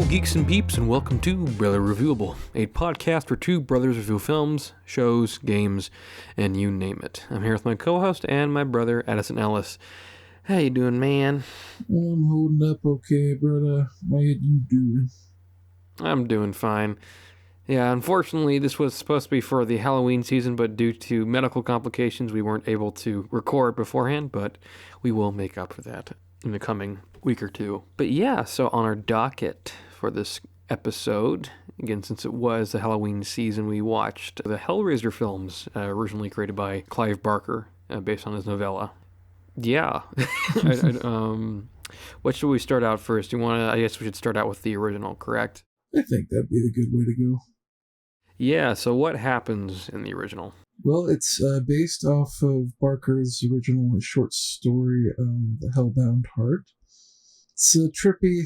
geeks and peeps, and welcome to Brother Reviewable, a podcast where two brothers review films, shows, games, and you name it. I'm here with my co-host and my brother, Addison Ellis. How you doing, man? I'm holding up okay, brother. How you doing? I'm doing fine. Yeah, unfortunately, this was supposed to be for the Halloween season, but due to medical complications, we weren't able to record beforehand, but we will make up for that in the coming week or two. But yeah, so on our docket for this episode, again, since it was the Halloween season, we watched the Hellraiser films, originally created by Clive Barker, based on his novella. Yeah. What should we start out first? I guess we should start out with the original, correct? I think that'd be a good way to go. Yeah, so what happens in the original? Well, it's based off of Barker's original short story, The Hellbound Heart. It's a trippy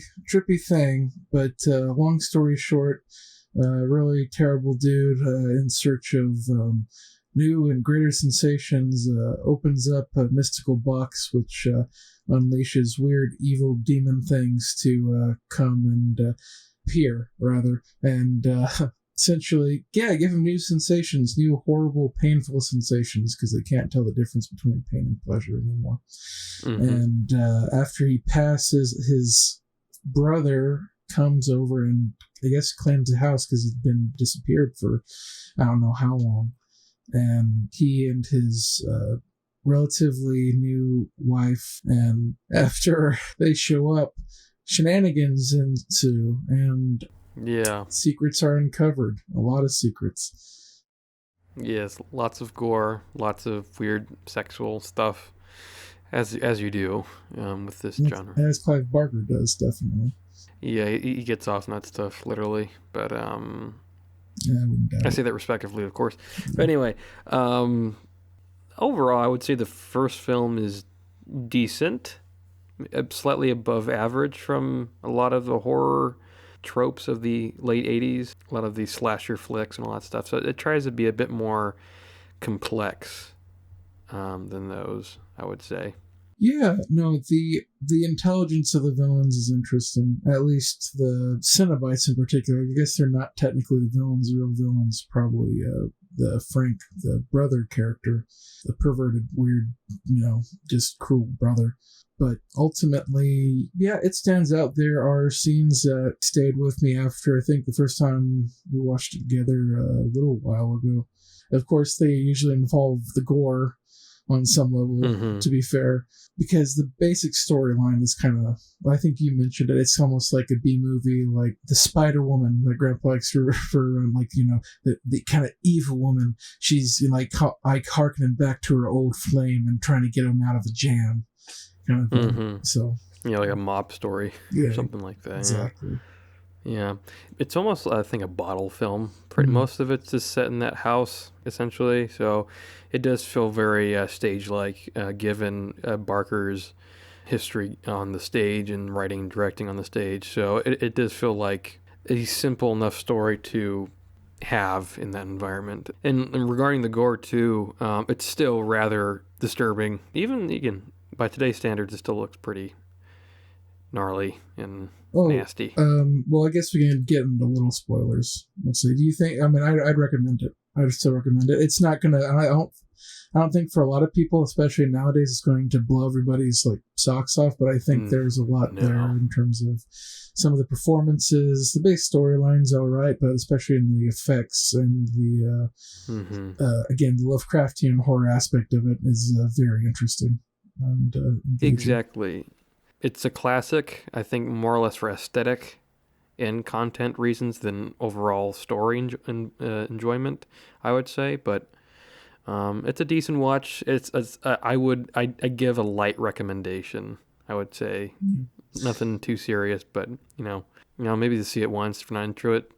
thing, but long story short, really terrible dude in search of new and greater sensations opens up a mystical box which unleashes weird evil demon things to come and appear, rather, and essentially, give him new sensations, new horrible, painful sensations, because they can't tell the difference between pain and pleasure anymore. Mm-hmm. And after he passes, his brother comes over and, I guess, claims the house because he'd been disappeared for I don't know how long. And he and his relatively new wife, and after they show up, shenanigans ensue, and secrets are uncovered. A lot of secrets. Yes, lots of gore, lots of weird sexual stuff, as you do with this genre. As Clive Barker does, definitely. Yeah, he gets off on that stuff, literally. But yeah, I say that respectively, of course. Yeah. But anyway, overall, I would say the first film is decent, slightly above average from a lot of the horror tropes of the late 80s, a lot of the slasher flicks and all that stuff. So it tries to be a bit more complex than those, I would say. Yeah, no, the intelligence of the villains is interesting. At least the Cenobites in particular. I guess they're not technically the villains. The real villains probably the Frank, the brother character, the perverted, weird, just cruel brother. But ultimately, yeah, it stands out. There are scenes that stayed with me after, I think, the first time we watched it together a little while ago. Of course, they usually involve the gore on some level, to be fair, because the basic storyline is kind of, I think you mentioned it, it's almost like a B-movie, like the Spider-Woman that Grandpa likes to refer to, like, the kind of evil woman. She's harkening back to her old flame and trying to get him out of a jam, kind of thing. Mm-hmm. So, like a mob story or something like that. Exactly. Yeah. It's almost, I think, a bottle film. Most of it's just set in that house, essentially. So it does feel very stage-like, given Barker's history on the stage and writing and directing on the stage. So it does feel like a simple enough story to have in that environment. And regarding the gore, too, it's still rather disturbing. Even, again, by today's standards, it still looks pretty gnarly and nasty. Well, I guess we can get into little spoilers. Let's see. Do you think? I mean, I'd recommend it. I'd still recommend it. It's not gonna. I don't think for a lot of people, especially nowadays, it's going to blow everybody's socks off. But I think there's a lot there in terms of some of the performances. The base storyline's all right, but especially in the effects and the again, the Lovecraftian horror aspect of it is very interesting and engaging. Exactly. It's a classic, I think, more or less for aesthetic and content reasons than overall story enjoyment, I would say. But it's a decent watch. I give a light recommendation, I would say. Nothing too serious, but maybe to see it once, if not into it,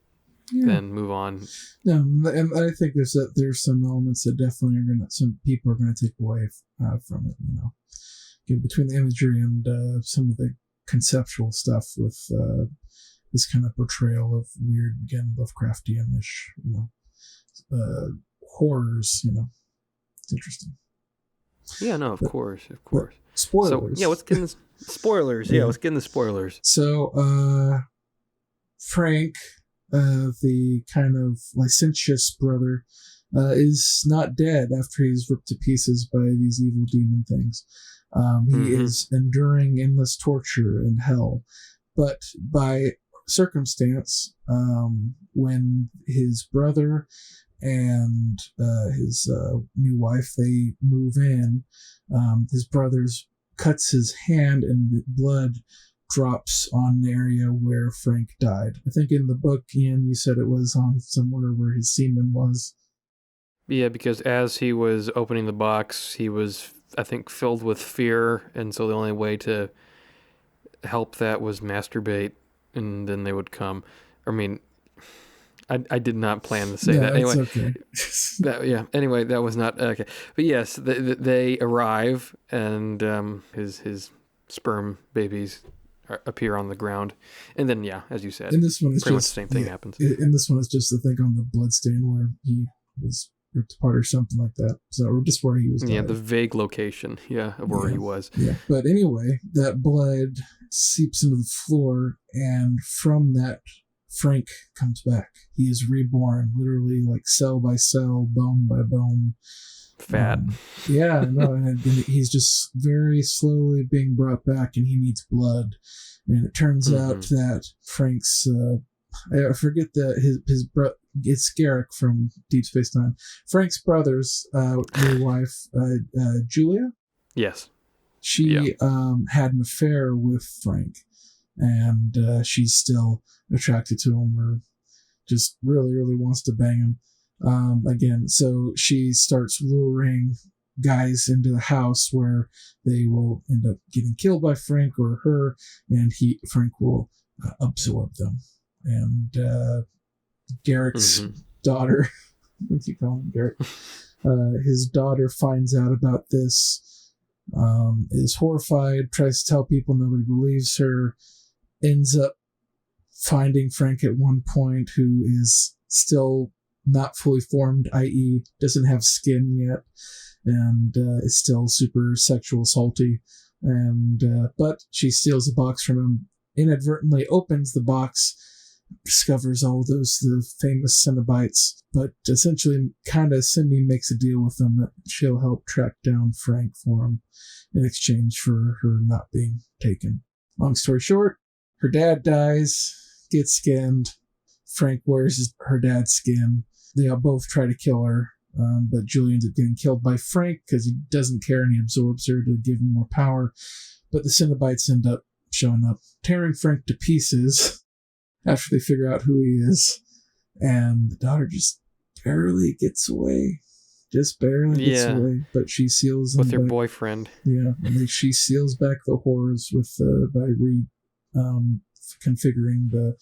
then move on. Yeah, and I think there's some elements that definitely some people are gonna take away from it. Between the imagery and some of the conceptual stuff with this kind of portrayal of weird, again, Lovecraftian-ish, horrors, it's interesting. Yeah, no, of course. Spoilers. So, let's get into spoilers. Yeah, let's get into spoilers. So, Frank, the kind of licentious brother, is not dead after he's ripped to pieces by these evil demon things. He is enduring endless torture in hell. But by circumstance, when his brother and his new wife, they move in, his brother's cuts his hand and blood drops on the area where Frank died. I think in the book, Ian, you said it was on somewhere where his semen was. Yeah, because as he was opening the box, he was, I think, filled with fear, and so the only way to help that was masturbate, and then they would come. I mean, I did not plan to say that. Anyway, it's okay. Anyway, that was not okay. But yes, they arrive, and his sperm babies appear on the ground, and then as you said, in this one, it's pretty just much the same thing happens. In this one, it's just the thing on the bloodstain where he was ripped apart or something like that. So, or just where he was. Yeah, the vague location. Of where he was. Yeah, but anyway, that blood seeps into the floor, and from that, Frank comes back. He is reborn, literally like cell by cell, bone by bone. Fat. And he's just very slowly being brought back, and he needs blood. And it turns out that Frank's, I forget that his brother, it's Garrick from Deep Space Nine. Frank's brother's new wife, Julia. Yes. She had an affair with Frank, and she's still attracted to him, or just really, really wants to bang him. Again, so she starts luring guys into the house where they will end up getting killed by Frank or her, and Frank will absorb them. And Garrick's daughter, what do you call him, Garrick? His daughter finds out about this, is horrified, tries to tell people, nobody believes her, ends up finding Frank at one point, who is still not fully formed, i.e. doesn't have skin yet, and is still super sexual salty, and but she steals the box from him, inadvertently opens the box, discovers all the famous Cenobites, but essentially kind of Cindy makes a deal with them that she'll help track down Frank for him in exchange for her not being taken. Long story short, her dad dies, gets skinned, Frank wears her dad's skin. They all both try to kill her, but Julie ends up getting killed by Frank because he doesn't care and he absorbs her to give him more power. But the Cenobites end up showing up, tearing Frank to pieces after they figure out who he is. And the daughter just barely gets away. Just barely gets away. But she seals with her back. Boyfriend. Yeah, and she seals back the horrors with by configuring the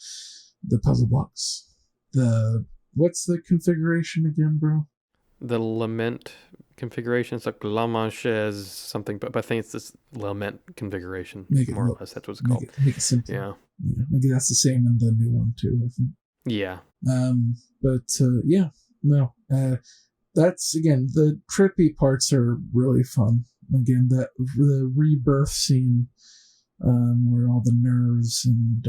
puzzle blocks. What's the configuration again, bro? The lament configuration. It's like La Manchaise something, but I think it's this lament configuration. More or less, that's what it's called. Make it simple. Yeah. Maybe that's the same in the new one too, I think. Yeah. That's, again, the trippy parts are really fun. Again, the rebirth scene, where all the nerves and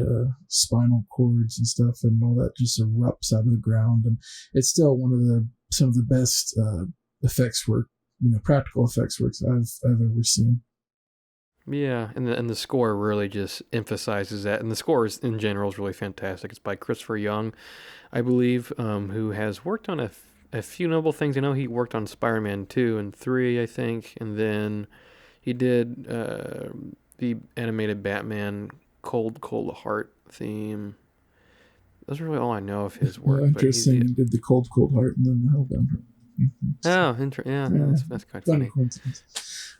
spinal cords and stuff and all that just erupts out of the ground, and it's still some of the best effects work, practical effects works I've ever seen. Yeah, and the score really just emphasizes that, and the score in general is really fantastic. It's by Christopher Young, I believe, who has worked on a few notable things. I know he worked on Spider-Man 2 and 3, I think, and then he did the animated Batman Cold Heart theme. Those are really all I know of his work. Well, interesting. He did the Cold Heart and then the Hellbound Heart. That's quite funny. Coincidence.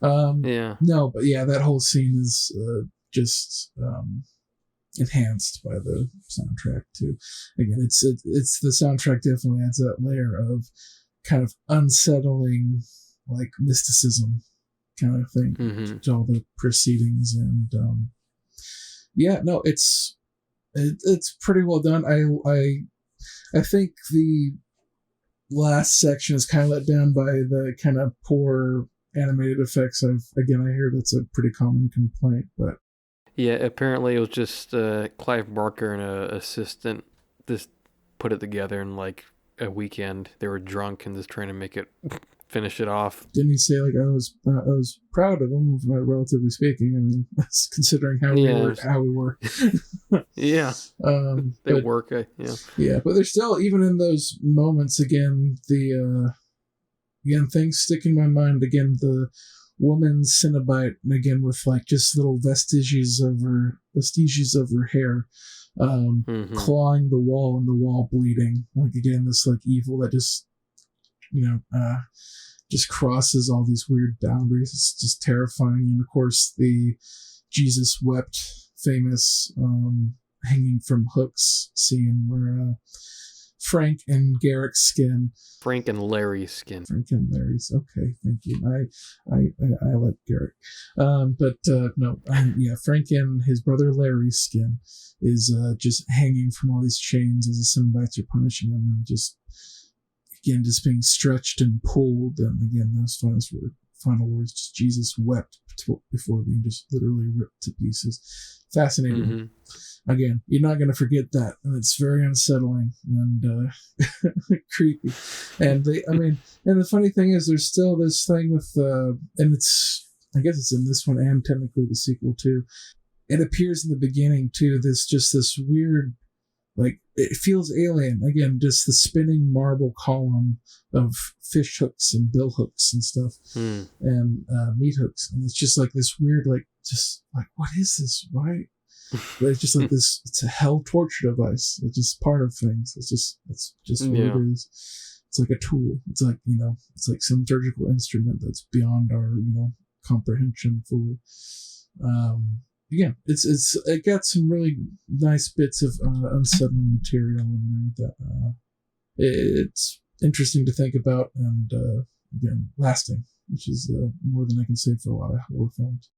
No, but that whole scene is just enhanced by the soundtrack too. Again, it's the soundtrack definitely adds that layer of kind of unsettling, like, mysticism kind of thing to all the proceedings, and it's pretty well done. I think the last section is kind of let down by the kind of poor animated effects. I hear that's a pretty common complaint, but Yeah, apparently it was just Clive Barker and a assistant just put it together in like a weekend. They were drunk and just trying to make it finish it off. Didn't he say like I was proud of him, relatively speaking? I mean, considering Yeah, how we were. yeah, they But work. Yeah. yeah, but there's still, even in those moments, again, again, things stick in my mind. Again, the woman's Cenobite, and again with like just little vestiges of her hair, Mm-hmm. clawing the wall and the wall bleeding. Like again, this like evil that just you just crosses all these weird boundaries. It's just terrifying. And of course, the Jesus wept famous hanging from hooks scene where Frank and Garrick's skin. Frank and Larry's skin. Frank and Larry's. Okay, thank you. I like Garrick. But no, yeah, Frank and his brother Larry's skin is just hanging from all these chains as the Cenobites are punishing him, and just again just being stretched and pulled. And again, those final words, just Jesus wept before being just literally ripped to pieces. Fascinating. Mm-hmm. Again, you're not going to forget that, and it's very unsettling and creepy. And and the funny thing is, there's still this thing with, and I guess it's in this one and technically the sequel too. It appears in the beginning too. This weird, like, it feels alien. Again, just the spinning marble column of fish hooks and bill hooks and stuff, and meat hooks, and it's just like this weird, like, just like, what is this? Why? But it's just like this. It's a hell torture device. It's just part of things. It's just what it is. It's like a tool. It's like it's like some surgical instrument that's beyond our comprehension fully. Again, it got some really nice bits of unsettling material in there that it's interesting to think about, and again, lasting, which is more than I can say for a lot of horror films.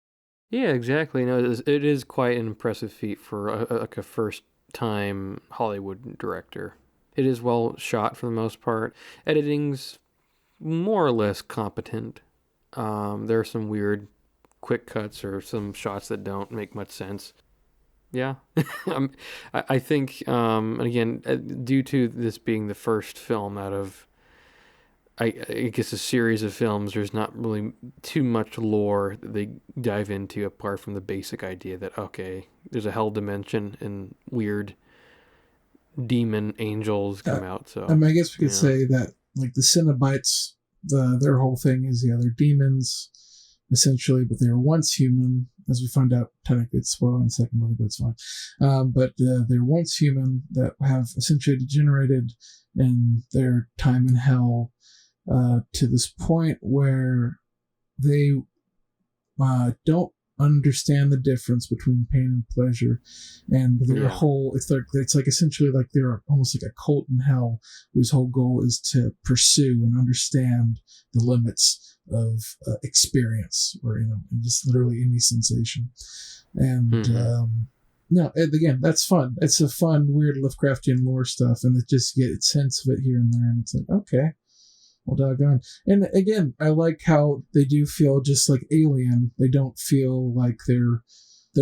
Yeah, exactly. No, it is quite an impressive feat for like a first-time Hollywood director. It is well shot for the most part. Editing's more or less competent. There are some weird quick cuts or some shots that don't make much sense. Yeah, I think, and again, due to this being the first film out of I guess a series of films, there's not really too much lore that they dive into apart from the basic idea that, okay, there's a hell dimension and weird demon angels come out. So I guess we could say that, like, the Cenobites, their whole thing is, they're demons essentially, but they were once human, as we find out. Technically, it's spoiling in the second movie, but it's fine. But they're once human that have essentially degenerated in their time in hell. To this point where they don't understand the difference between pain and pleasure, and their whole it's like essentially like they're almost like a cult in hell whose whole goal is to pursue and understand the limits of experience, or just literally any sensation. And no, again, that's fun. It's a fun, weird Lovecraftian lore stuff, and it just gets hints of it here and there, and it's like, okay, well, doggone. And again, I like how they do feel just like Alien. They don't feel like they're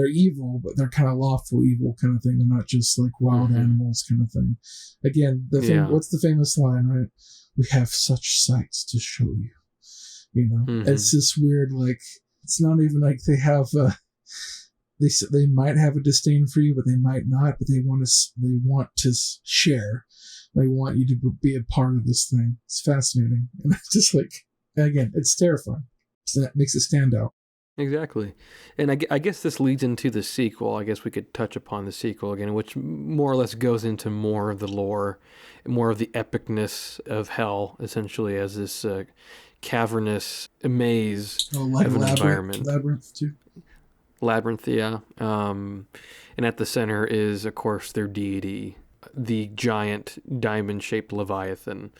evil, but they're kind of lawful evil kind of thing. They're not just like wild animals kind of thing. Again, what's the famous line, right? We have such sights to show you. It's this weird, like, it's not even like they have they might have a disdain for you, but they might not. But they want to share. They want you to be a part of this thing. It's fascinating. And it's just like, again, it's terrifying. So that makes it stand out. Exactly. And I guess this leads into the sequel. I guess we could touch upon the sequel again, which more or less goes into more of the lore, more of the epicness of hell, essentially, as this cavernous maze of an environment. Labyrinth, too. Labyrinth, yeah. And at the center is, of course, their deity, the giant diamond-shaped Leviathan.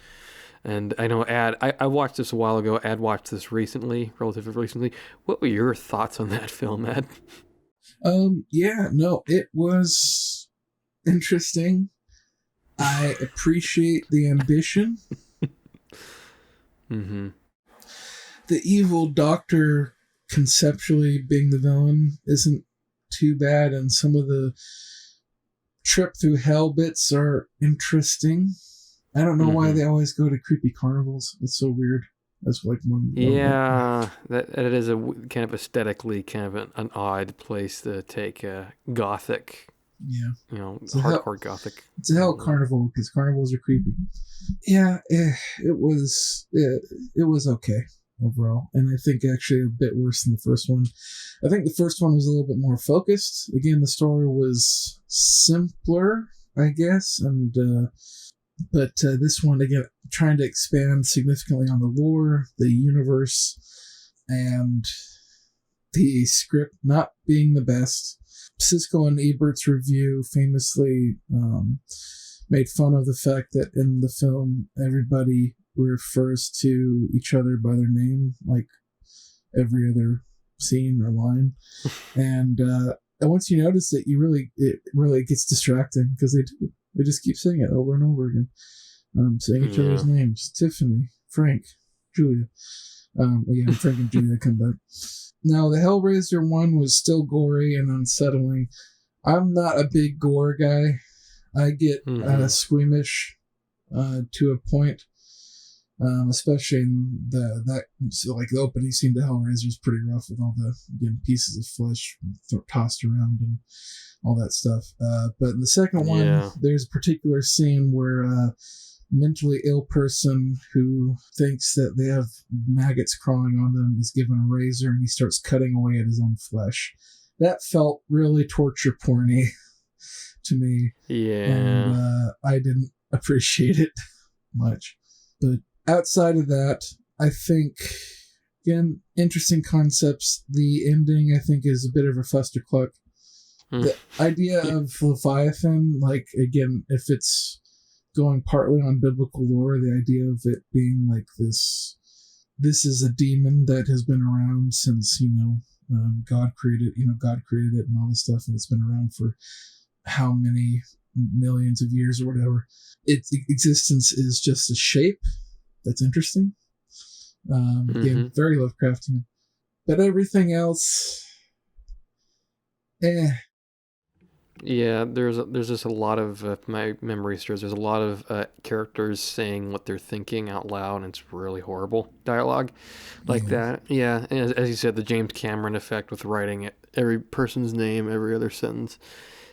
And I know, I watched this a while ago. Ad watched this relatively recently. What were your thoughts on that film, Ad? Yeah, no, it was interesting. I appreciate the ambition. The evil doctor conceptually being the villain isn't too bad, and some of the trip through hell bits are interesting. I don't know why they always go to creepy carnivals. It's so weird. That's like one. Yeah, that it is a kind of aesthetically kind of an odd place to take a gothic. Yeah, hardcore gothic. It's a hell carnival because carnivals are creepy. Yeah, it was okay overall, and I think actually a bit worse than the first one. I think the first one was a little bit more focused. Again, the story was simpler, I guess, and but this one again trying to expand significantly on the lore, the universe, and the script not being the best. Siskel and Ebert's review famously made fun of the fact that in the film everybody refers to each other by their name, like every other scene or line, and once you notice it, it really gets distracting because they just keep saying it over and over again, saying each other's names: Tiffany, Frank, Julia. Frank and Julia come back. Now, the Hellraiser one was still gory and unsettling. I'm not a big gore guy. I get squeamish to a point, especially in the opening scene to Hellraiser is pretty rough with all the pieces of flesh tossed around and all that stuff. But in the second one, there's a particular scene where a mentally ill person who thinks that they have maggots crawling on them is given a razor and he starts cutting away at his own flesh. That felt really torture porny to me. Yeah. And I didn't appreciate it much. But outside of that, I think, again, interesting concepts. The ending, I think, is a bit of a fustercluck. The idea of Leviathan, like, again, if it's going partly on biblical lore, the idea of it being like this is a demon that has been around since, God created it and all this stuff, and it's been around for how many millions of years or whatever. Its existence is just a shape. That's interesting. Again, very Lovecraftian. But everything else, Yeah, there's just a lot of my memory serves. There's a lot of characters saying what they're thinking out loud, and it's really horrible dialogue like that. Yeah, and as you said, the James Cameron effect with writing every person's name, every other sentence,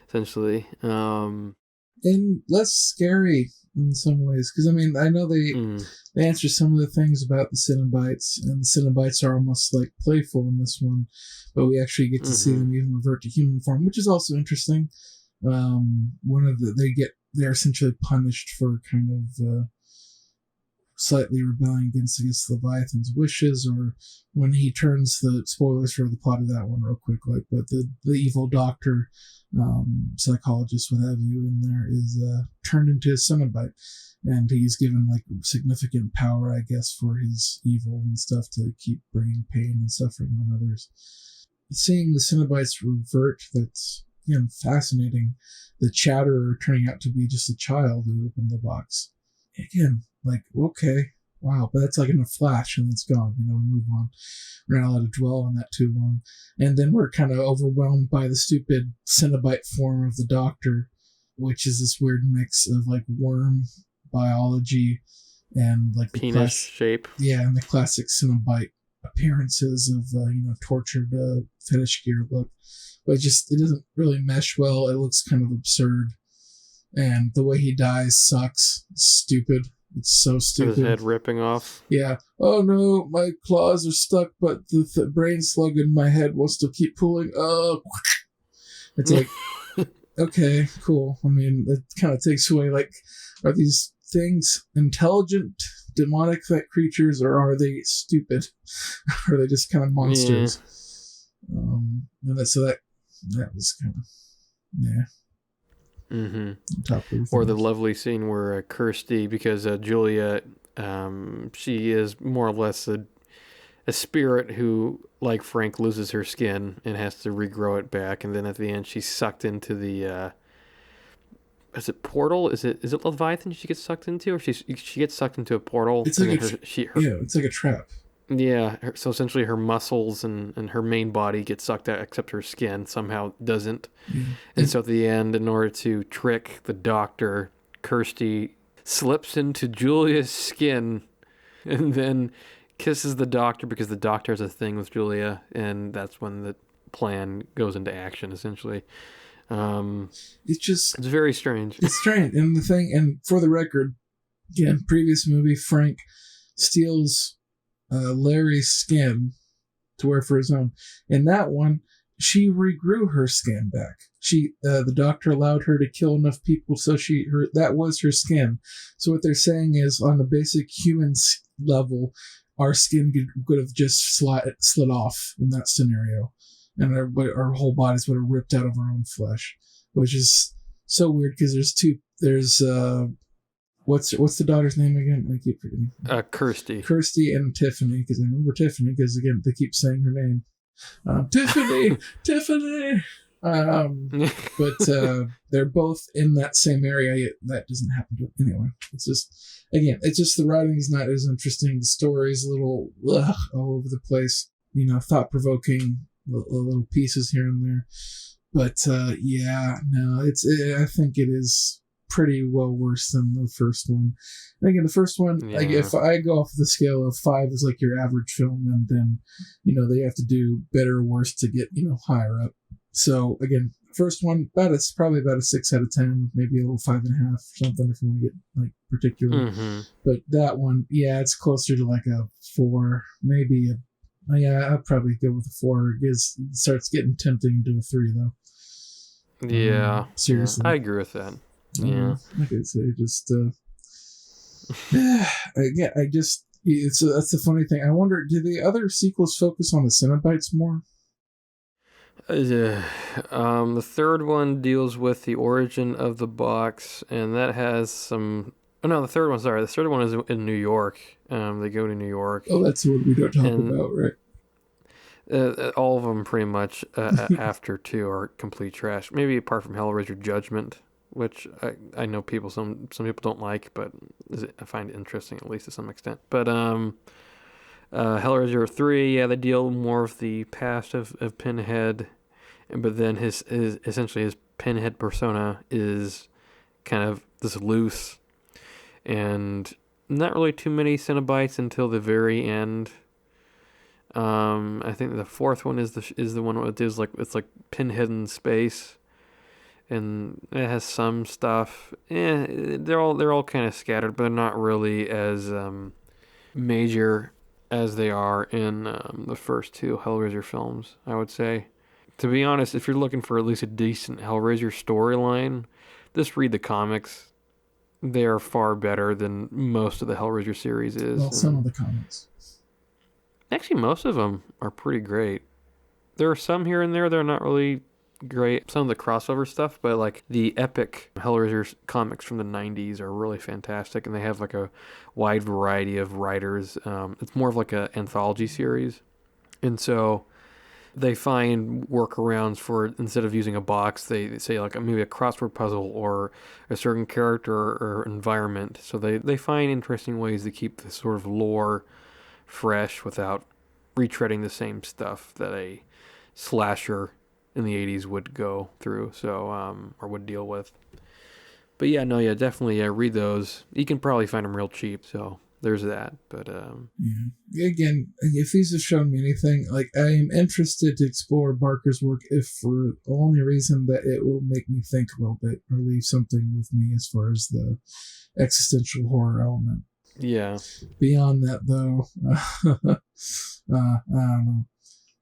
essentially. And less scary in some ways, because I know they answer some of the things about the Cenobites, and the Cenobites are almost like playful in this one, but we actually get to see them even revert to human form, which is also interesting. They're essentially punished for kind of slightly rebelling against Leviathan's wishes, or when he turns the spoilers for the plot of that one real quick, but the evil doctor, psychologist, what have you, in there is turned into a Cenobite, and he's given like significant power, I guess, for his evil and stuff to keep bringing pain and suffering on others. Seeing the Cenobites revert, that's again fascinating. The Chatterer turning out to be just a child who opened the box. Again, like, okay, wow, but that's like in a flash and it's gone. We move on. We're not allowed to dwell on that too long. And then we're kind of overwhelmed by the stupid Cenobite form of the Doctor, which is this weird mix of like worm biology and like penis shape. Yeah, and the classic Cenobite appearances of tortured fetish gear look. But it doesn't really mesh well. It looks kind of absurd. And the way he dies sucks. It's stupid. It's so stupid. His head ripping off. Yeah. Oh no, my claws are stuck, but the brain slug in my head wants to keep pulling. Oh, it's like, okay, cool. It kind of takes away, like, are these things intelligent, demonic creatures, or are they stupid? Are they just kind of monsters? Yeah. That was kind of, yeah. Or the lovely scene where Kirsty, because Julia, she is more or less a spirit who, like Frank, loses her skin and has to regrow it back, and then at the end she's sucked into the is it portal? Is it Leviathan she gets sucked into, or she gets sucked into a portal? It's like it's like a trap. Yeah, so essentially her muscles and her main body get sucked out, except her skin somehow doesn't. Yeah. And so at the end, in order to trick the doctor, Kirsty slips into Julia's skin and then kisses the doctor because the doctor has a thing with Julia, and that's when the plan goes into action, essentially. It's just, It's very strange. it's strange. And the thing, and for the record, again, previous movie, Frank steals Larry's skin to wear for his own. In that one, she regrew her skin back. The doctor allowed her to kill enough people, so that was her skin. So what they're saying is, on a basic human level, our skin could have just slid off in that scenario, and our whole bodies would have ripped out of our own flesh, which is so weird because there's what's the daughter's name again? I keep forgetting. Kirsty. Kirsty and Tiffany, because I remember Tiffany because again they keep saying her name. Tiffany, Tiffany. But they're both in that same area. Yet that doesn't happen to anyway. It's just the writing is not as interesting. The story is a little all over the place. Thought provoking little pieces here and there. But yeah, no, I think it is pretty well worse than the first one. And again, the first one, Yeah. like if I go off the scale of 5 is like your average film, and then they have to do better or worse to get higher up. So again, first one, it's probably about a 6 out of 10, maybe a little 5.5 or something if you want to get like particular. Mm-hmm. But that one, yeah, it's closer to like a 4, maybe I'd probably go with a 4. It starts getting tempting to a 3 though. Yeah. Seriously. Yeah, I agree with that. Yeah. Like I say, just that's the funny thing. I wonder, do the other sequels focus on the Cenobites more? The third one deals with the origin of the box, and that has some. Oh no, the third one. Sorry, the third one is in New York. They go to New York. Oh, that's what we don't talk about, right? All of them pretty much after 2 are complete trash. Maybe apart from Hellraiser Judgment, which I know some people don't like, but I find interesting at least to some extent. But Hellraiser 3, yeah, they deal more with the past of Pinhead, but then his essentially his Pinhead persona is kind of this loose, and not really too many Cenobites until the very end. I think the fourth one is the one where it's like Pinhead in space, and it has some stuff. They're all kind of scattered, but they're not really as major as they are in the first 2 Hellraiser films, I would say. To be honest, if you're looking for at least a decent Hellraiser storyline, just read the comics. They are far better than most of the Hellraiser series is. Well, some of the comics. Actually, most of them are pretty great. There are some here and there that are not really great. Some of the crossover stuff, but like the epic Hellraiser comics from the 90s are really fantastic, and they have like a wide variety of writers. It's more of like an anthology series, and so they find workarounds for, instead of using a box, they say like maybe a crossword puzzle or a certain character or environment. So they find interesting ways to keep this sort of lore fresh without retreading the same stuff that a slasher in the 80s would go through, or would deal with. But definitely read those. You can probably find them real cheap, so there's that. But yeah. Again, if these have shown me anything, like I am interested to explore Barker's work if for the only reason that it will make me think a little bit or leave something with me as far as the existential horror element. Yeah. Beyond that, though, I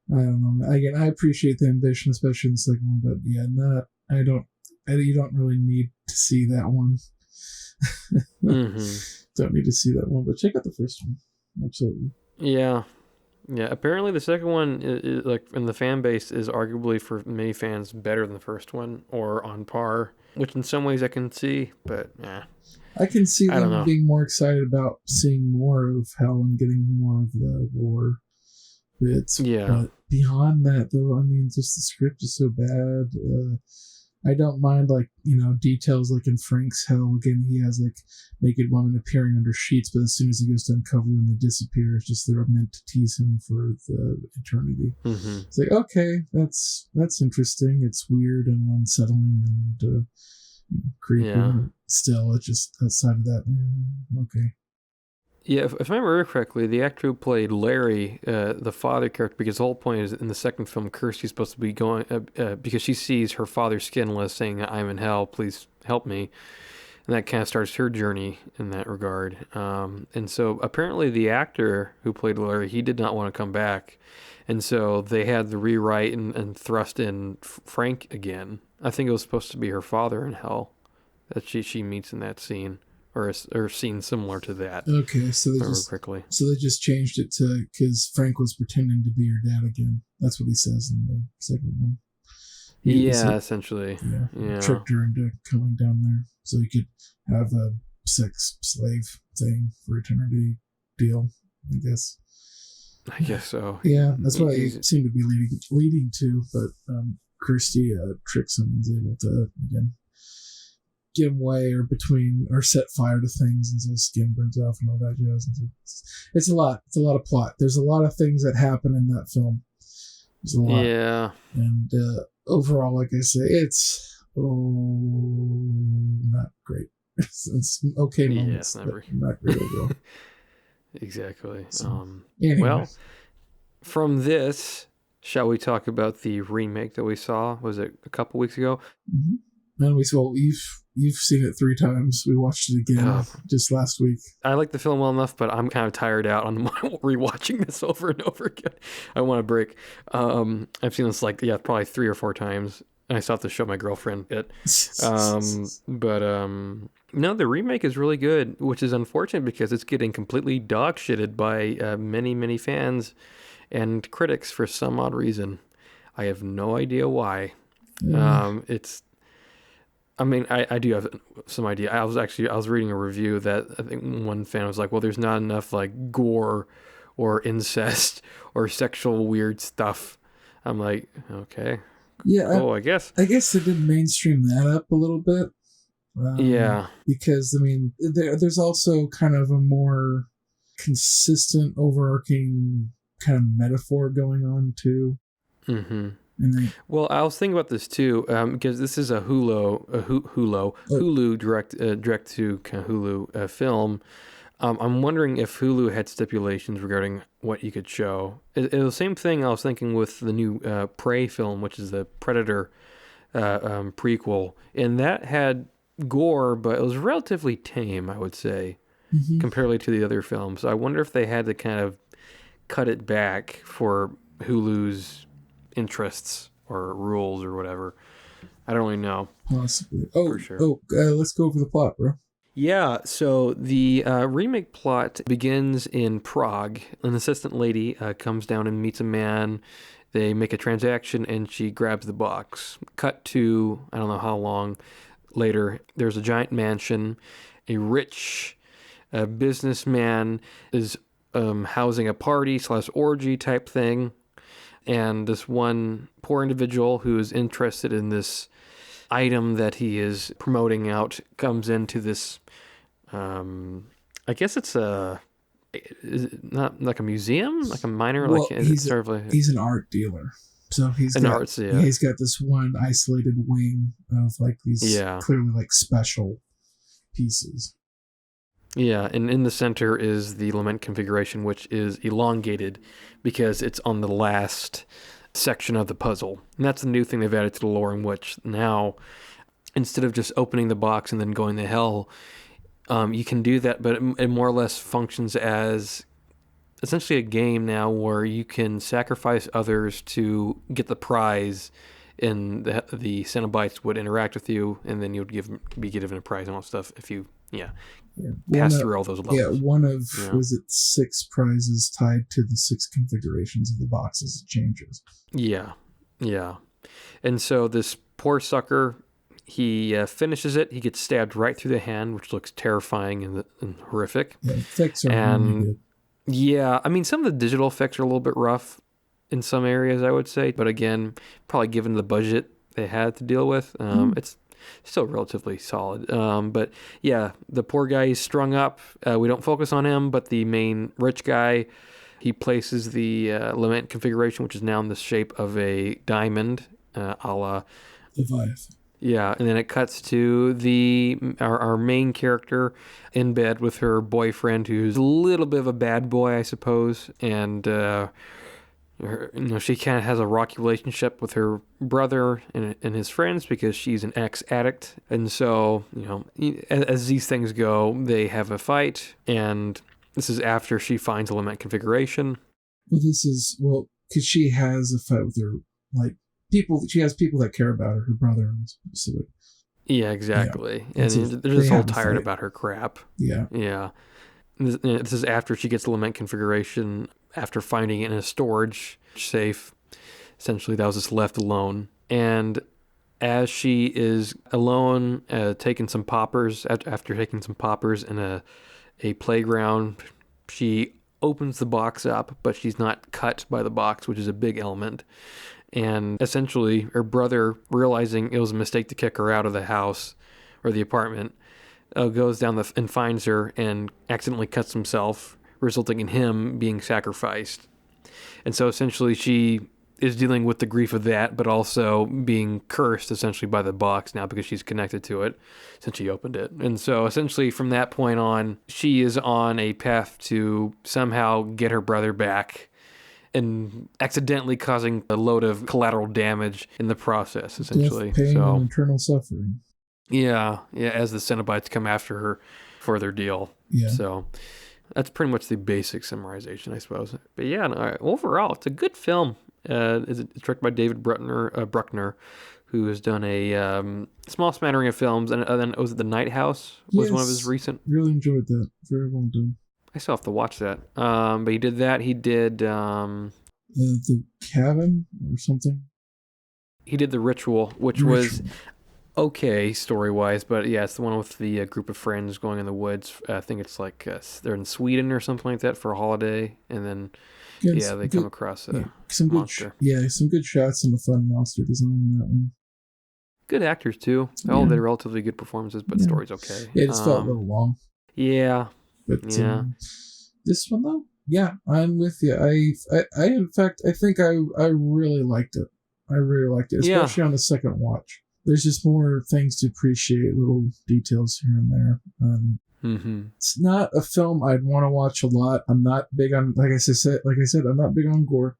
don't know. Again, I appreciate the ambition, especially in the second one, but yeah, you don't really need to see that one. Mm-hmm. Don't need to see that one, but check out the first one. Absolutely. Yeah. Yeah, apparently the second one, is like in the fan base, is arguably for many fans better than the first one, or on par, which in some ways I can see, but yeah. I can see them being more excited about seeing more of Hell and getting more of the lore bits. Yeah. But beyond that, though, I mean, just the script is so bad. I don't mind like details like in Frank's Hell. Again, he has like naked women appearing under sheets, but as soon as he goes to uncover them, they disappear. It's just they're meant to tease him for the eternity. Mm-hmm. It's like, okay, that's interesting. It's weird and unsettling and creepy. Yeah. Still, it's just outside of that. Okay. Yeah, if I remember correctly, the actor who played Larry, the father character, because the whole point is in the second film, Kirsty's supposed to be going, because she sees her father skinless saying, I'm in hell, please help me. And that kind of starts her journey in that regard. And so apparently the actor who played Larry, he did not want to come back. And so they had to rewrite and thrust in Frank again. I think it was supposed to be her father in hell that she meets in that scene. Or a scene similar to that. Okay, so they just changed it to because Frank was pretending to be her dad again. That's what he says in the second one. Essentially. Yeah. Tricked her into coming down there so he could have a sex slave thing for eternity deal, I guess. I guess so. Yeah, that's what he seemed to be leading to, but Kirsty tricks him and is able to, again, get him away or set fire to things, and so his skin burns off and all that jazz. And so it's a lot. It's a lot of plot. There's a lot of things that happen in that film. There's a lot. Yeah. And overall, like I say, it's not great. It's okay moments, yeah, never. Not great overall. Exactly. So, anyway. Well, from this, shall we talk about the remake that we saw? Was it a couple weeks ago? Mm-hmm. And you've seen it 3 times. We watched it again just last week. I like the film well enough, but I'm kind of tired out on rewatching this over and over again. I want a break. I've seen this probably 3 or 4 times. And I still have to show my girlfriend it. No, the remake is really good, which is unfortunate because it's getting completely dog shitted by many, many fans and critics for some odd reason. I have no idea why. I do have some idea. I was reading a review that I think one fan was like, well, there's not enough like gore or incest or sexual weird stuff. I'm like, okay. Yeah. Oh, I guess they did mainstream that up a little bit. Yeah. Because, there's also kind of a more consistent, overarching kind of metaphor going on, too. Mm-hmm. Well, I was thinking about this too, because this is a Hulu direct to kind of Hulu film. I'm wondering if Hulu had stipulations regarding what you could show. It was the same thing I was thinking with the new Prey film, which is the Predator prequel, and that had gore, but it was relatively tame, I would say, comparatively to the other films. So I wonder if they had to kind of cut it back for Hulu's interests or rules or whatever. I don't really know. Possibly. For sure. Let's go over the plot, bro. Yeah, so the remake plot begins in Prague. An assistant lady comes down and meets a man. They make a transaction and she grabs the box. Cut to, I don't know how long later, there's a giant mansion. A rich businessman is housing a party/orgy type thing. And this one poor individual who is interested in this item that he is promoting out comes into this, I guess it's not like a museum, like a minor, he's an art dealer. So he's got this one isolated wing of like these clearly like special pieces. Yeah, and in the center is the lament configuration, which is elongated because it's on the last section of the puzzle. And that's the new thing they've added to the lore, in which now, instead of just opening the box and then going to hell, you can do that, but it more or less functions as essentially a game now where you can sacrifice others to get the prize, and the Cenobites would interact with you, and then you would be given a prize and all that stuff if you pass through all those levels. Yeah, one of, was it 6 prizes tied to the 6 configurations of the boxes it changes. Yeah. And so this poor sucker, he finishes it. He gets stabbed right through the hand, which looks terrifying and horrific. Yeah, effects are really good. Yeah, some of the digital effects are a little bit rough in some areas, I would say. But again, probably given the budget they had to deal with. It's still relatively solid. But yeah, the poor guy is strung up. We don't focus on him, but the main rich guy, he places the lament configuration, which is now in the shape of a diamond, a la Leviathan. yeah, and then it cuts to our main character in bed with her boyfriend, who's a little bit of a bad boy, I suppose, and she kind of has a rocky relationship with her brother and his friends because she's an ex-addict, and so as these things go, they have a fight, and this is after she finds a lament configuration. Well, because she has a fight with her, like, people. She has people that care about her, her brother specifically. Yeah, exactly. Yeah. And so they're just all tired about her crap. Yeah. Yeah. This is after she gets the lament configuration, after finding it in a storage safe. Essentially, that was just left alone. And as she is alone, taking some poppers, after taking some poppers in a playground, she opens the box up, but she's not cut by the box, which is a big element. And essentially, her brother, realizing it was a mistake to kick her out of the house or the apartment, goes down and finds her and accidentally cuts himself, resulting in him being sacrificed. And so essentially, she is dealing with the grief of that, but also being cursed essentially by the box now because she's connected to it since she opened it. And so essentially, from that point on, she is on a path to somehow get her brother back, and accidentally causing a load of collateral damage in the process, essentially. Death, pain, and eternal suffering. Yeah, as the Cenobites come after her for their deal. Yeah. So that's pretty much the basic summarization, I suppose. But yeah, overall, it's a good film. It's directed by David Bruckner, who has done a small smattering of films, and then was it The Night House? Was one of his recent. Really enjoyed that. Very well done. I still have to watch that. But he did that. He did The Cabin or something. He did The Ritual, which was okay story-wise, but yeah, it's the one with the group of friends going in the woods. I think it's like they're in Sweden or something like that for a holiday, and then they come across a monster. Some good shots and a fun monster design in that one. Good actors too. All did relatively good performances, but the story's okay. It just felt a little long. Yeah. But this one though, yeah, I'm with you. I in fact, I think I really liked it. I really liked it, especially on the second watch. There's just more things to appreciate, little details here and there. It's not a film I'd want to watch a lot. I'm not big on, like I said, I'm not big on gore.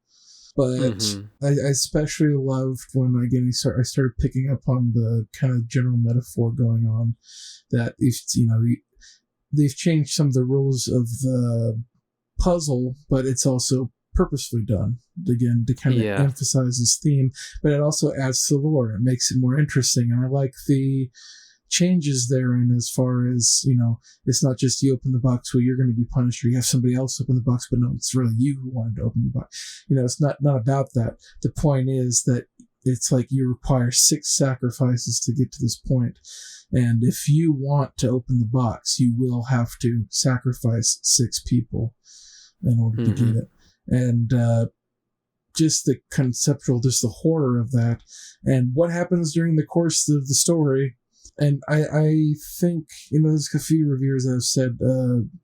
But I especially loved when I started picking up on the kind of general metaphor going on, that if they've changed some of the rules of the puzzle, but it's also purposefully done, again, to kind of emphasize this theme, but it also adds to the lore. It makes it more interesting, and I like the changes therein as far as, it's not just you open the box, well, you're going to be punished, or you have somebody else open the box, but no, it's really you who wanted to open the box. It's not about that. The point is that it's like you require 6 sacrifices to get to this point. And if you want to open the box, you will have to sacrifice 6 people in order to get it. And just the the horror of that, and what happens during the course of the story. And I think, there's a few reviewers that have said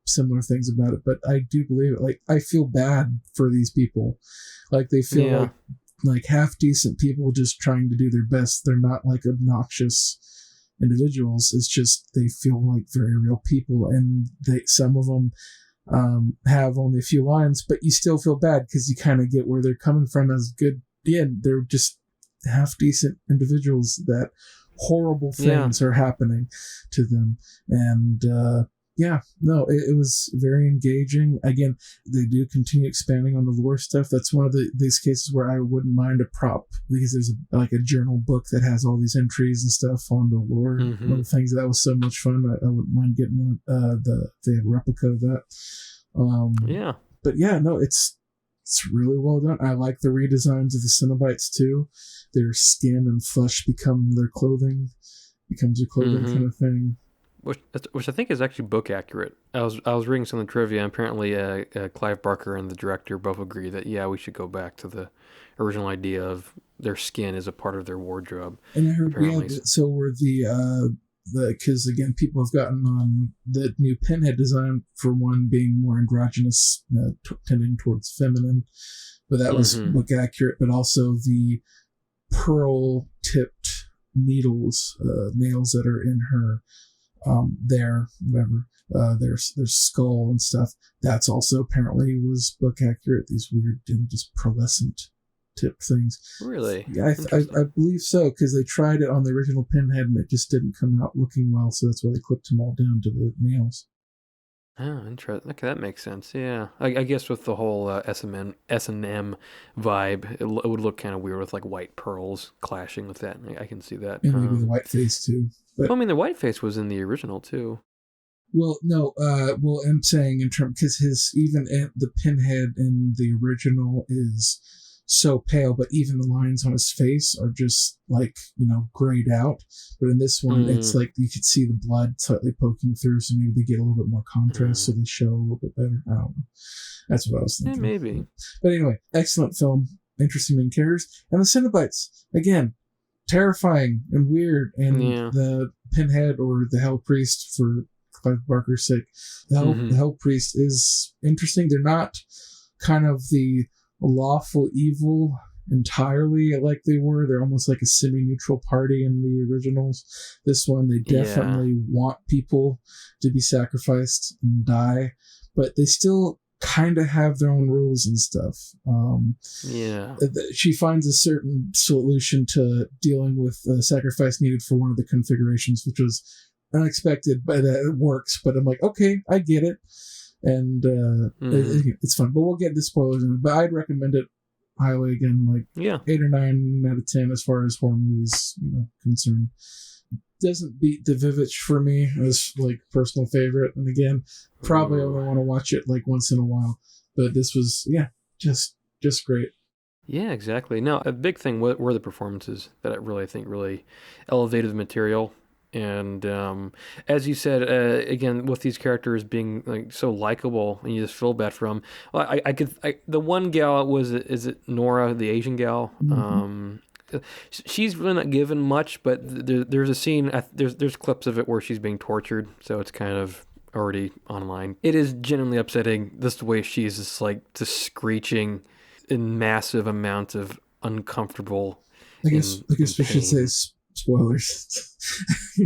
similar things about it, but I do believe it. Like, I feel bad for these people. Like, they feel like half-decent people just trying to do their best. They're not, like, obnoxious individuals. It's just they feel like very real people, and some of them have only a few lines, but you still feel bad because you kind of get where they're coming from as good. Yeah, they're just half-decent individuals that horrible things are happening to them. And it was very engaging. Again, they do continue expanding on the lore stuff. That's one of these cases where I wouldn't mind a prop, because there's a journal book that has all these entries and stuff on the lore. One of the things that was so much fun. I wouldn't mind getting one, the replica of that. But it's really well done. I like the redesigns of the Cenobites too. Their skin and flesh becomes their clothing kind of thing. Which I think is actually book accurate. I was reading some of the trivia, and apparently Clive Barker and the director both agree that we should go back to the original idea of their skin is a part of their wardrobe. And I heard, Apparently, so were the because again, people have gotten on the new Pinhead design for one being more androgynous, tending towards feminine, but that was look accurate. But also the pearl tipped needles, nails that are in her, their skull and stuff. That's also apparently was book accurate. These weird and just pearlescent tip things. Really? Yeah, I believe so, because they tried it on the original Pinhead and it just didn't come out looking well, so that's why they clipped them all down to the nails. Oh, interesting. Okay, that makes sense. Yeah, I guess with the whole S&M vibe, it would look kind of weird with like white pearls clashing with that. I can see that. And maybe the white face too. But, well, I mean, the white face was in the original too. Well, no. I'm saying in terms, because the Pinhead in the original is so pale, but even the lines on his face are just like, grayed out. But in this one, it's like you could see the blood slightly poking through, so maybe they get a little bit more contrast, so they show a little bit better. I don't know. That's what I was thinking. Yeah, maybe. But anyway, excellent film, interesting main characters, and the Cenobites again, terrifying and weird, and the Pinhead or the Hell Priest, for Clive Barker's sake, the Hell Priest is interesting. They're not kind of the lawful evil entirely like they were. They're almost like a semi-neutral party in the originals. This one, they definitely want people to be sacrificed and die, but they still kind of have their own rules and stuff. She finds a certain solution to dealing with the sacrifice needed for one of the configurations, which was unexpected, but it works. But I'm like, okay, I get it. And it's fun, but we'll get the spoilers in it. But I'd recommend it highly. Again, like 8 or 9 out of 10 as far as horror movies concerned. Doesn't beat The Vivitch for me as like personal favorite, and again, probably only want to watch it like once in a while. But this was just great. Yeah, exactly. No, a big thing were the performances that I think really elevated the material. And as you said, again, with these characters being like so likable, and you just feel bad for them. Well, the one gal is it Nora, the Asian gal? She's really not given much, but there's a scene. There's clips of it where she's being tortured, so it's kind of already online. It is genuinely upsetting. This the way she's just screeching in massive amounts of uncomfortable. I guess we should say spoilers.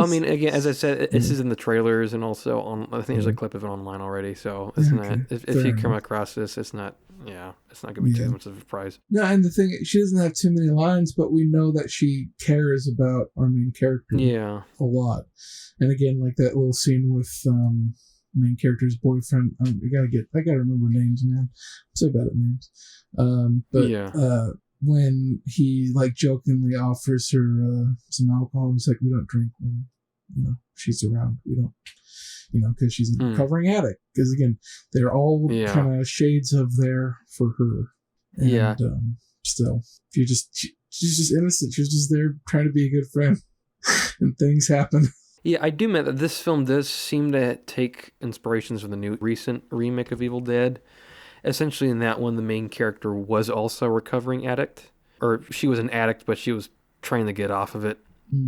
I mean, again, as I said, this is in the trailers, and also I think there's a clip of it online already. So it's not. If you come across this, it's not. Yeah, it's not going to be too much of a surprise. No, and the thing, she doesn't have too many lines, but we know that she cares about our main character. A lot. And again, like that little scene with main character's boyfriend. I gotta remember names, man. I'm so bad at names. When he like jokingly offers her some alcohol, he's like, "We don't drink when she's around. We don't." Because she's a recovering addict. Because again, they're all kind of shades of there for her. And, still, she's just innocent. She's just there trying to be a good friend, and things happen. Yeah, I do admit that this film does seem to take inspirations from the recent remake of Evil Dead. Essentially, in that one, the main character was also a recovering addict, or she was an addict, but she was trying to get off of it.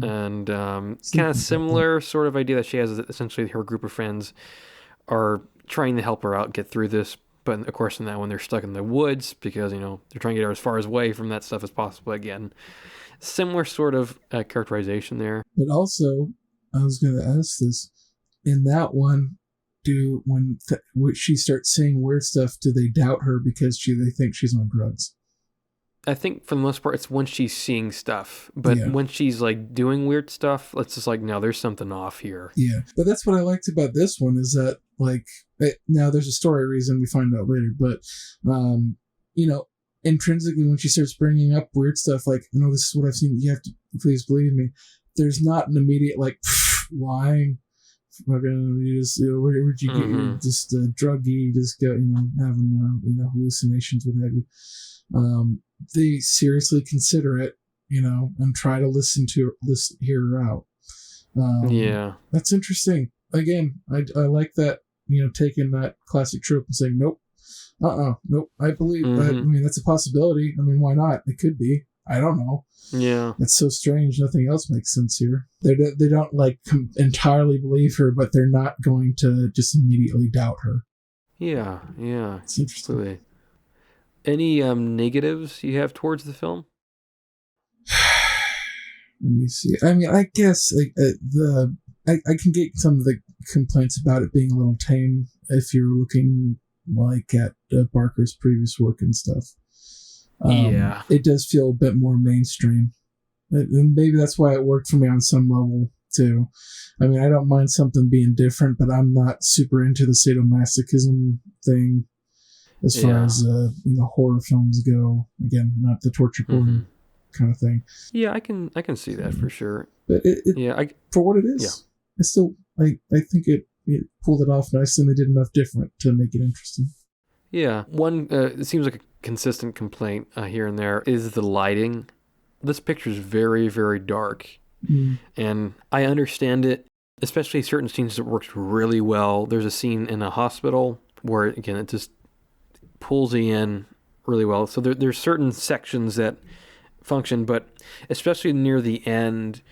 And kind of similar sort of idea that she has. Essentially, her group of friends are trying to help her out get through this, but of course in that one they're stuck in the woods because they're trying to get her as far away from that stuff as possible. Again, similar sort of characterization there. But also, I was going to ask this: in that one, when she starts saying weird stuff, do they doubt her because they think she's on drugs? I think for the most part, it's when she's seeing stuff. But when she's like doing weird stuff, it's just like, no, there's something off here. Yeah. But that's what I liked about this one is that like, now there's a story reason we find out later, but, intrinsically when she starts bringing up weird stuff, like, this is what I've seen. You have to please believe me. There's not an immediate like lying. You just, where'd you get your just druggy, just go, having hallucinations, what have you. They seriously consider it, and try to hear her out. That's interesting. Again, I like that, taking that classic trope and saying, nope, nope. I believe that. I mean, that's a possibility. I mean, why not? It could be. I don't know. Yeah. It's so strange. Nothing else makes sense here. They don't like entirely believe her, but they're not going to just immediately doubt her. Yeah. Yeah. It's interesting. Absolutely. Any negatives you have towards the film? Let me see. I mean, I guess like I can get some of the complaints about it being a little tame if you're looking like at Barker's previous work and stuff. Yeah. It does feel a bit more mainstream, and maybe that's why it worked for me on some level too. I mean, I don't mind something being different, but I'm not super into the sadomasochism thing as far as horror films go. Again, not the torture porn kind of thing. Yeah, I can see that for sure. But for what it is, I still I think it pulled it off nicely, and they did enough different to make it interesting. Yeah, one it seems like a consistent complaint here and there is the lighting. This picture is very, very dark, and I understand it, especially certain scenes that worked really well. There's a scene in a hospital where, again, it just pulls you in really well. So there's certain sections that function, but especially near the end,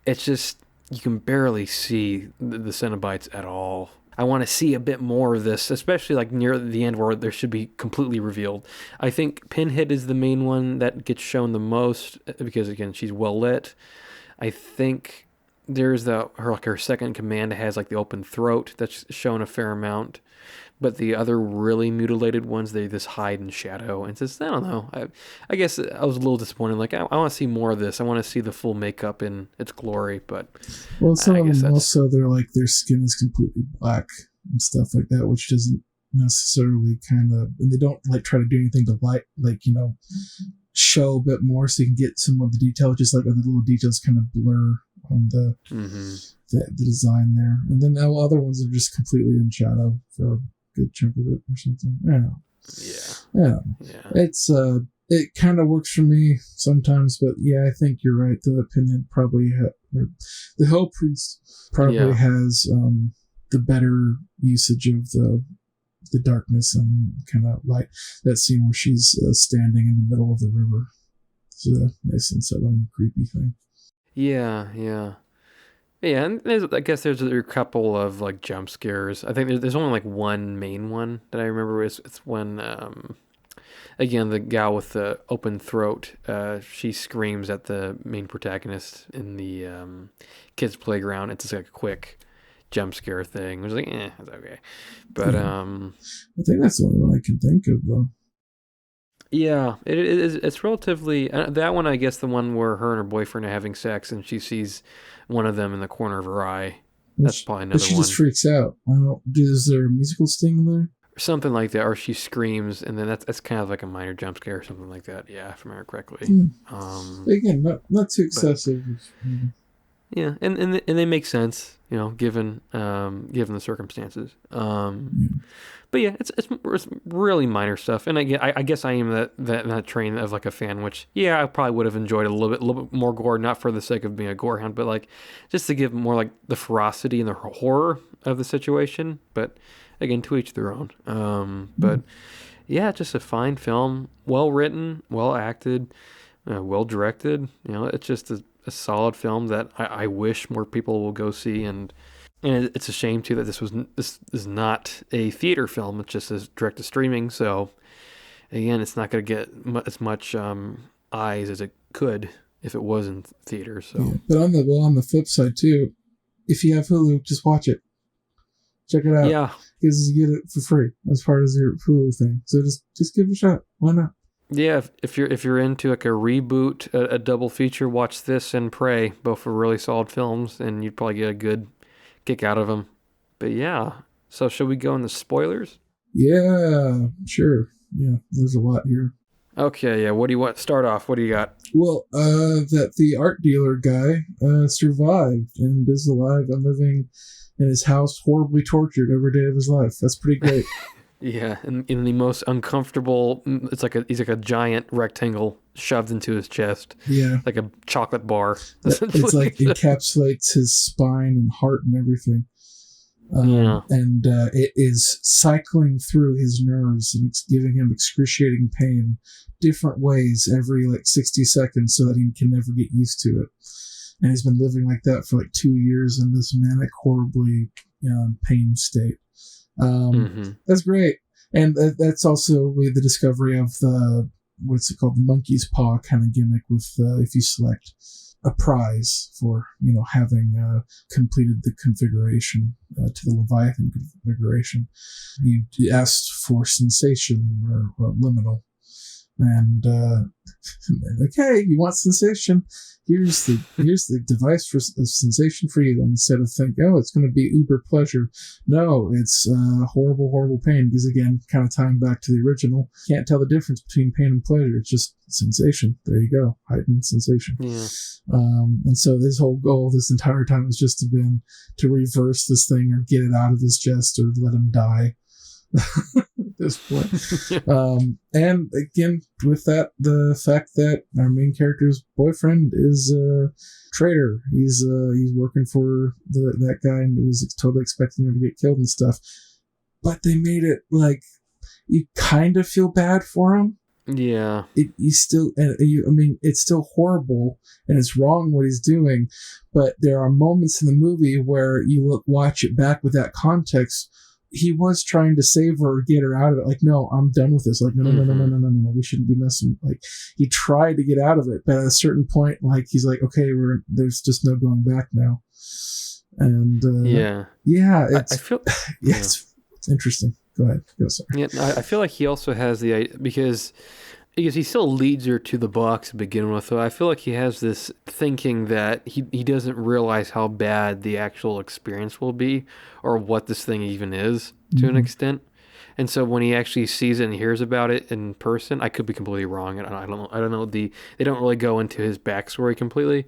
it's just, you can barely see the Cenobites at all. I want to see a bit more of this, especially like near the end where there should be completely revealed. I think Pinhead is the main one that gets shown the most because, again, she's well lit. I think there's her second command has like the open throat that's shown a fair amount. But the other really mutilated ones, they just hide in shadow. And just, I don't know. I guess I was a little disappointed. Like, I want to see more of this. I want to see the full makeup in its glory. But some of them also, they're like, their skin is completely black and stuff like that, which doesn't necessarily kind of, and they don't like try to do anything to show a bit more so you can get some of the detail, just like the little details kind of blur on the design there. And then the other ones are just completely in shadow for good chunk of it or something. I don't know. Yeah. It's it kind of works for me sometimes, but yeah, I think you're right. The Pinhead probably the Hell Priest probably has the better usage of the darkness and kind of light. That scene where she's standing in the middle of the river. It's a nice and settling, creepy thing. Yeah. Yeah, and I guess there's a couple of like jump scares. I think there's only like one main one that I remember. It's when, again, the gal with the open throat, she screams at the main protagonist in the kids' playground. It's just like a quick jump scare thing. It was like, it's okay. But I think that's the only one I can think of, though. Yeah, it's relatively that one. I guess the one where her and her boyfriend are having sex, and she sees one of them in the corner of her eye. That's probably another one. But she just freaks out. Is there a musical sting there? Or something like that, or she screams, and then that's kind of like a minor jump scare or something like that. Yeah, if I remember correctly. Again, not too excessive. Yeah, and they make sense, given the circumstances. But yeah, it's really minor stuff. And again, I guess I am that train of like a fan, which I probably would have enjoyed a little bit more gore, not for the sake of being a gore hound, but like just to give more like the ferocity and the horror of the situation. But again, to each their own. But yeah, just a fine film, well written, well acted, well directed. It's just a solid film that I wish more people will go see. And it's a shame too that this is not a theater film. It's just a direct to streaming. So again, it's not going to get as much eyes as it could if it was in theater. So, but on the flip side too, if you have Hulu, just watch it, check it out. Yeah, because you get it for free as part of your Hulu thing. So just give it a shot. Why not? Yeah, if you're into like a reboot, a double feature, watch this and Prey. Both are really solid films, and you'd probably get a good kick out of them. But yeah, so should we go into spoilers? Yeah, sure. Yeah, there's a lot here. Okay, yeah. What do you want? Start off. What do you got? Well, that the art dealer guy survived and is alive and living in his house, horribly tortured every day of his life. That's pretty great. Yeah, in the most uncomfortable. He's like a giant rectangle shoved into his chest. Yeah, like a chocolate bar. It's like encapsulates his spine and heart and everything. Yeah. And it is cycling through his nerves and it's giving him excruciating pain different ways every like 60 seconds so that he can never get used to it. And he's been living like that for like 2 years in this manic, horribly pain state. That's great. And that's also the discovery of the, what's it called, the monkey's paw kind of gimmick with if you select a prize for having completed the configuration to the Leviathan configuration. You asked for sensation or liminal, and okay, you want sensation. Here's the device for sensation for you. Instead of thinking, oh, it's going to be uber pleasure. No, it's horrible, horrible pain. Because again, kind of tying back to the original, can't tell the difference between pain and pleasure. It's just sensation. There you go, heightened sensation. Yeah. And so his whole goal this entire time has just been to reverse this thing or get it out of his chest or let him die. At this point. And again, with that, the fact that our main character's boyfriend is a traitor. He's working for that guy and was totally expecting him to get killed and stuff. But they made it like you kind of feel bad for him. Yeah. It's still horrible and it's wrong what he's doing. But there are moments in the movie where you watch it back with that context. He was trying to save her or get her out of it. Like, no, I'm done with this. Like, no, we shouldn't be messing. Like, he tried to get out of it, but at a certain point, like, he's like, okay, there's just no going back now. And I feel it's interesting. Go ahead. Go, sorry. Yeah, I feel like he also has because he still leads her to the box to begin with. So I feel like he has this thinking that he doesn't realize how bad the actual experience will be or what this thing even is to an extent. And so when he actually sees it and hears about it in person, I could be completely wrong. And I don't know. They don't really go into his backstory completely.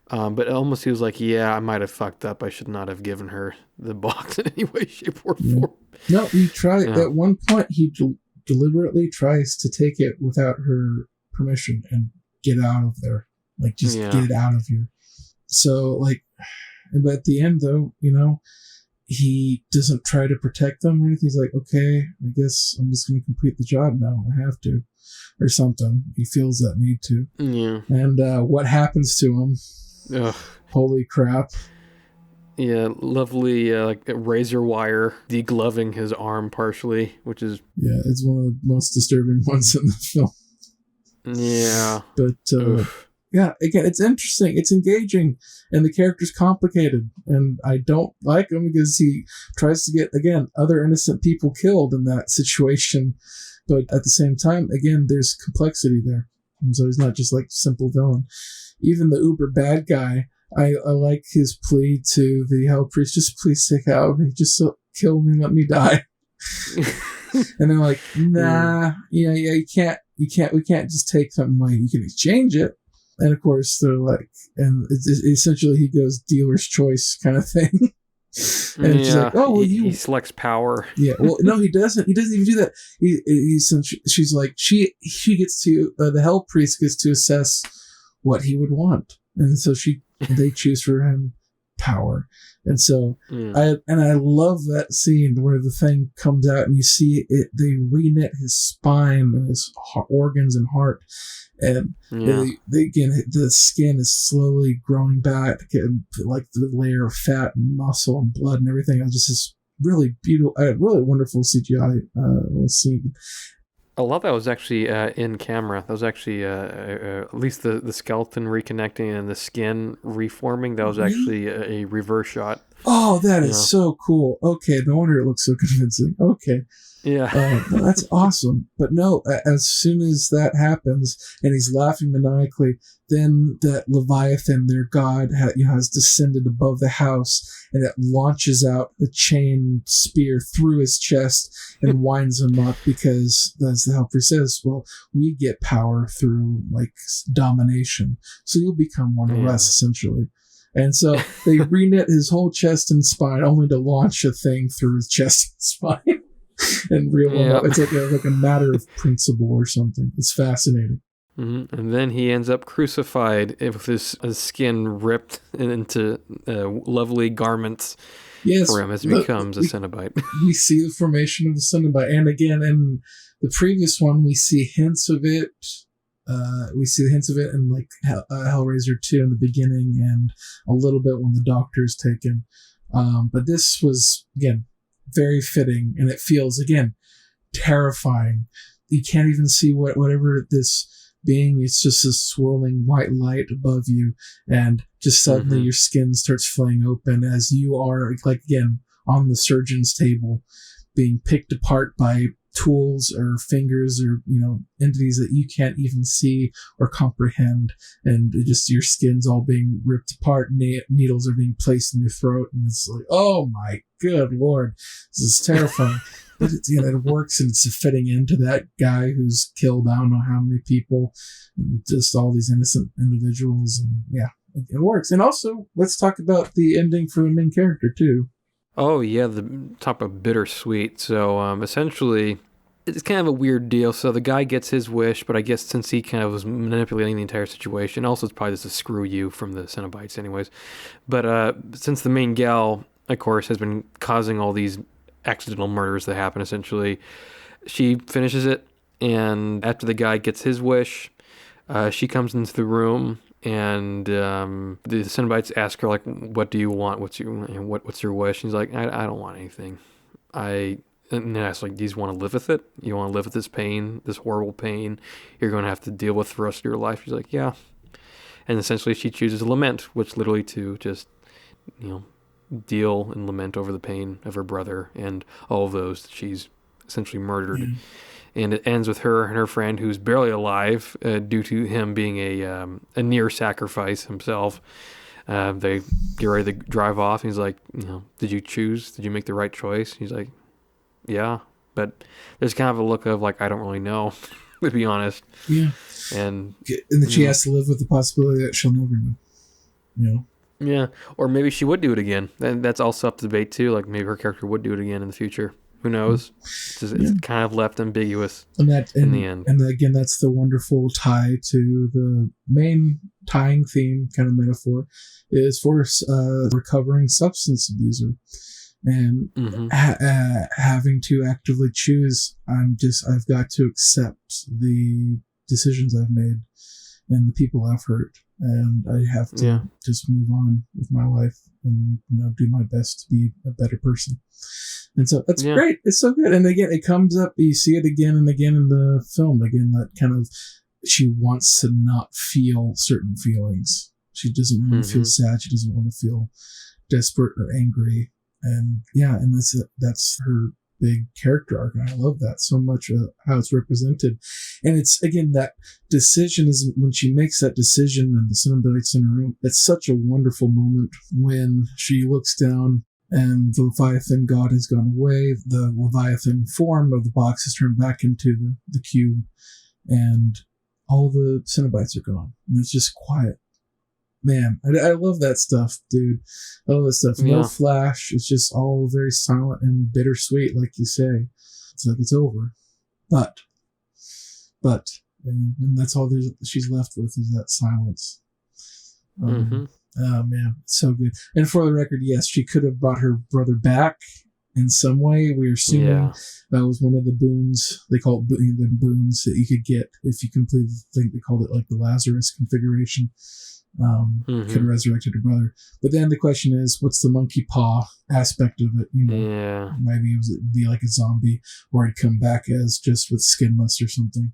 But it almost feels like, yeah, I might have fucked up. I should not have given her the box in any way, shape, or form. No, he tried. At one point, he deliberately tries to take it without her permission and get out of there. Like, just get it out of here. So, like, but at the end, though, he doesn't try to protect them or anything. He's like, okay, I guess I'm just going to complete the job now. I have to. Or something. He feels that need to. Yeah. And what happens to him? Ugh. Holy crap. Yeah, lovely like razor wire degloving his arm partially, which is... Yeah, it's one of the most disturbing ones in the film. Yeah. But, yeah, again, it's interesting. It's engaging, and the character's complicated. And I don't like him because he tries to get, again, other innocent people killed in that situation. But at the same time, again, there's complexity there. And so he's not just like simple villain. Even the uber bad guy, I like his plea to the hell priest, just please take out me, just kill me, let me die. And they're like, nah, we can't just take something away. You can exchange it. And of course they're like, and it's essentially he goes dealer's choice kind of thing. And she's like, oh, well, he selects power. Yeah, well, no, he doesn't even do that. She's like, she gets to, the hell priest gets to assess what he would want. And so they choose for him power. And so I love that scene where the thing comes out and you see it, they reknit his spine and his organs and heart. And the skin is slowly growing back, and like the layer of fat and muscle and blood and everything. It's just this really beautiful, really wonderful CGI little scene. A lot of that was actually in camera. That was actually at least the skeleton reconnecting and the skin reforming. That was actually a reverse shot. Oh, that is so cool. Okay, no wonder it looks so convincing. Okay. Yeah. That's awesome. But no, as soon as that happens and he's laughing maniacally, then that Leviathan, their god, has descended above the house and it launches out the chain spear through his chest and winds him up because, as the Helper says, well, we get power through like domination. So you'll become one of us, essentially. And so they reknit his whole chest and spine only to launch a thing through his chest and spine. And it's like a matter of principle or something. It's fascinating. Mm-hmm. And then he ends up crucified with his skin ripped into lovely garments. Yes, for him as he becomes a Cenobite. we see the formation of the Cenobite, and again in the previous one, we see hints of it. We see the hints of it in like Hellraiser 2 in the beginning, and a little bit when the Doctor is taken. But this was again very fitting, and it feels again terrifying. You can't even see whatever this being. It's just a swirling white light above you, and just suddenly your skin starts flaying open as you are like again on the surgeon's table, being picked apart by tools or fingers or entities that you can't even see or comprehend, and just your skin's all being ripped apart. Needles are being placed in your throat, and it's like, oh my good lord, this is terrifying. But it works, and it's fitting into that guy who's killed I don't know how many people, and just all these innocent individuals, and yeah, it works. And also, let's talk about the ending for the main character too. Oh yeah, the top of bittersweet. So essentially, it's kind of a weird deal. So the guy gets his wish, but I guess since he kind of was manipulating the entire situation, also it's probably just a screw you from the Cenobites anyways. But since the main gal, of course, has been causing all these accidental murders that happen, essentially, she finishes it, and after the guy gets his wish, she comes into the room, and the Cenobites ask her, like, what do you want? What's your wish? And she's like, I don't want anything. And then I ask, like, do you want to live with it? You want to live with this pain, this horrible pain you're going to have to deal with for the rest of your life? She's like, yeah. And essentially she chooses lament, which literally to just, deal and lament over the pain of her brother and all of those that she's essentially murdered. Mm. And it ends with her and her friend, who's barely alive due to him being a near sacrifice himself. They get ready to drive off, and he's like, did you choose? Did you make the right choice? He's like, yeah. But there's kind of a look of like, I don't really know, to be honest. Yeah. And that she has to live with the possibility that she'll never know. Yeah, or maybe she would do it again. And that's also up to debate too. Like maybe her character would do it again in the future. Who knows? It's kind of left ambiguous in the end. And again, that's the wonderful tie to the main tying theme kind of metaphor is for recovering substance abuser, and having to actively choose. I've got to accept the decisions I've made and the people I've hurt, and I have to just move on with my life and do my best to be a better person. And so that's great. It's so good. And again, it comes up. You see it again and again in the film. Again, that kind of she wants to not feel certain feelings. She doesn't want to feel sad. She doesn't want to feel desperate or angry. And and that's her big character arc, and I love that so much, how it's represented. And it's again that decision is when she makes that decision and the Cenobites in her room. It's such a wonderful moment when she looks down and the Leviathan god has gone away. The Leviathan form of the box is turned back into the cube, and all the Cenobites are gone, and it's just quiet. Man, I love that stuff, dude. I love that stuff. No flash. It's just all very silent and bittersweet, like you say. It's like it's over. But, and that's all she's left with is that silence. Oh, man, it's so good. And for the record, yes, she could have brought her brother back in some way. We are assuming that was one of the boons. They call it the boons that you could get if you completed the thing. They called it like the Lazarus configuration. Could resurrect her brother. But then the question is, what's the monkey paw aspect of it? Maybe it would be like a zombie, or it'd come back as just with skinless or something.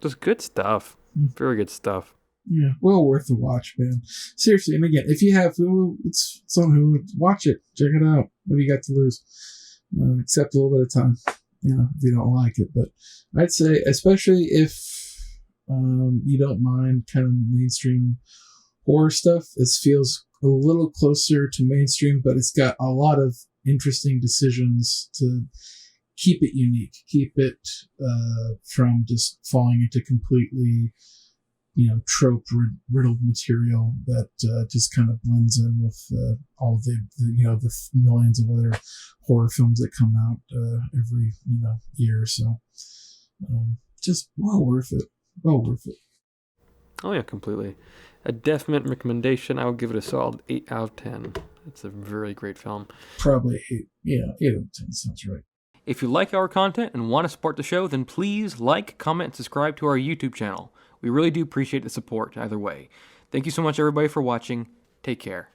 Just good stuff. Very good stuff. Yeah, well worth the watch, man. Seriously, and again, if you have Hulu, it's on Hulu. Watch it. Check it out. What do you got to lose? Except a little bit of time, if you don't like it. But I'd say, especially if you don't mind kind of mainstream horror stuff, this feels a little closer to mainstream, but it's got a lot of interesting decisions to keep it unique, keep it from just falling into completely trope riddled material that just kind of blends in with all the millions of other horror films that come out every year or so. Just well worth it. Oh yeah, completely. A definite recommendation. I would give it a solid 8 out of 10. It's a very great film. Probably 8. Yeah, 8 out of 10 sounds right. If you like our content and want to support the show, then please like, comment, and subscribe to our YouTube channel. We really do appreciate the support either way. Thank you so much, everybody, for watching. Take care.